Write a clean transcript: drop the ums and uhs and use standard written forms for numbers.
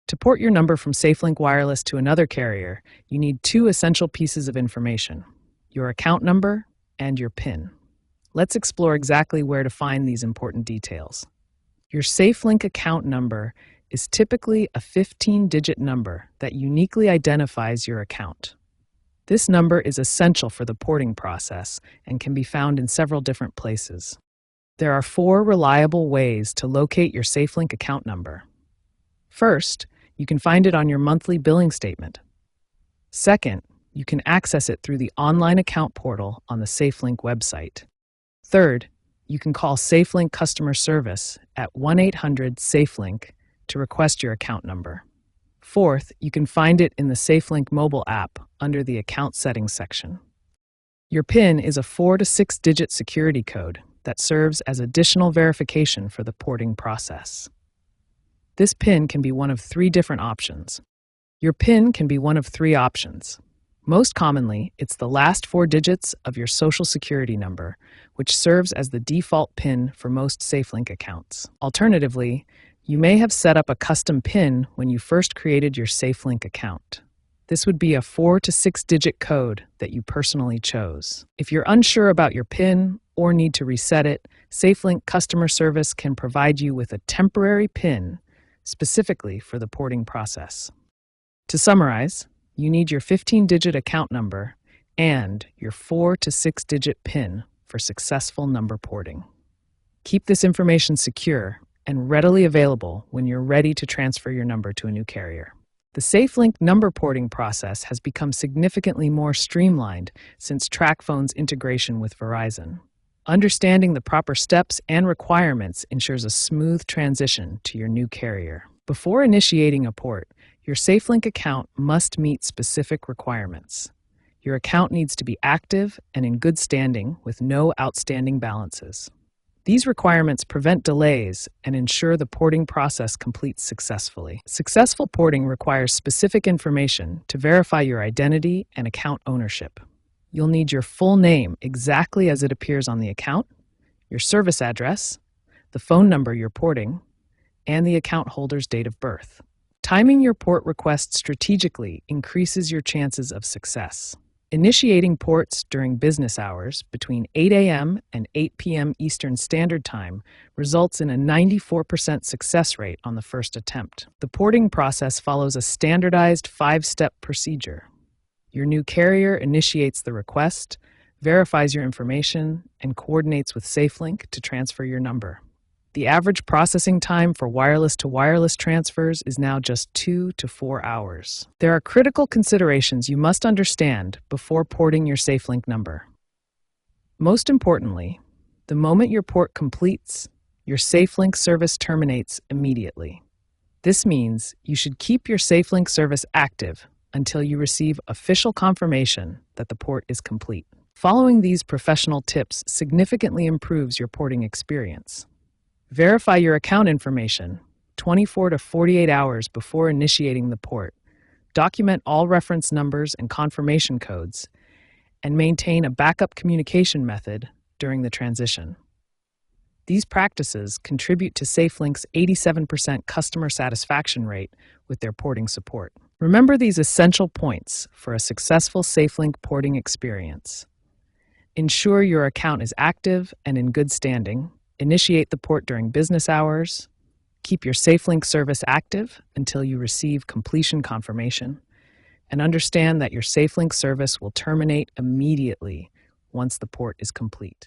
To port your number from SafeLink Wireless to another carrier, you need two essential pieces of information: your account number and your PIN. Let's explore exactly where to find these important details. Your SafeLink account number is typically a 15-digit number that uniquely identifies your account. This number is essential for the porting process and can be found in several different places. There are 4 reliable ways to locate your SafeLink account number. First, you can find it on your monthly billing statement. Second, you can access it through the online account portal on the SafeLink website. Third, you can call SafeLink customer service at 1-800-SafeLink to request your account number. Fourth, you can find it in the SafeLink mobile app under the Account Settings section. Your PIN is a 4 to 6-digit security code that serves as additional verification for the porting process. This PIN can be one of 3 different options. Your PIN can be one of 3 options. Most commonly, it's the last 4 digits of your Social Security number, which serves as the default PIN for most SafeLink accounts. Alternatively, you may have set up a custom PIN when you first created your SafeLink account. This would be a 4 to 6-digit code that you personally chose. If you're unsure about your PIN or need to reset it, SafeLink customer service can provide you with a temporary PIN specifically for the porting process. To summarize, you need your 15-digit account number and your 4 to 6-digit PIN for successful number porting. Keep this information secure and readily available when you're ready to transfer your number to a new carrier. The SafeLink number porting process has become significantly more streamlined since TracFone's integration with Verizon. Understanding the proper steps and requirements ensures a smooth transition to your new carrier. Before initiating a port, your SafeLink account must meet specific requirements. Your account needs to be active and in good standing with no outstanding balances. These requirements prevent delays and ensure the porting process completes successfully. Successful porting requires specific information to verify your identity and account ownership. You'll need your full name exactly as it appears on the account, your service address, the phone number you're porting, and the account holder's date of birth. Timing your port request strategically increases your chances of success. Initiating ports during business hours between 8 a.m. and 8 p.m. Eastern Standard Time results in a 94% success rate on the first attempt. The porting process follows a standardized 5-step procedure. Your new carrier initiates the request, verifies your information, and coordinates with SafeLink to transfer your number. The average processing time for wireless-to-wireless transfers is now just 2 to 4 hours. There are critical considerations you must understand before porting your SafeLink number. Most importantly, the moment your port completes, your SafeLink service terminates immediately. This means you should keep your SafeLink service active until you receive official confirmation that the port is complete. Following these professional tips significantly improves your porting experience. Verify your account information 24 to 48 hours before initiating the port. Document all reference numbers and confirmation codes, and maintain a backup communication method during the transition. These practices contribute to SafeLink's 87% customer satisfaction rate with their porting support. Remember these essential points for a successful SafeLink porting experience. Ensure your account is active and in good standing. Initiate the port during business hours. Keep your SafeLink service active until you receive completion confirmation. And understand that your SafeLink service will terminate immediately once the port is complete.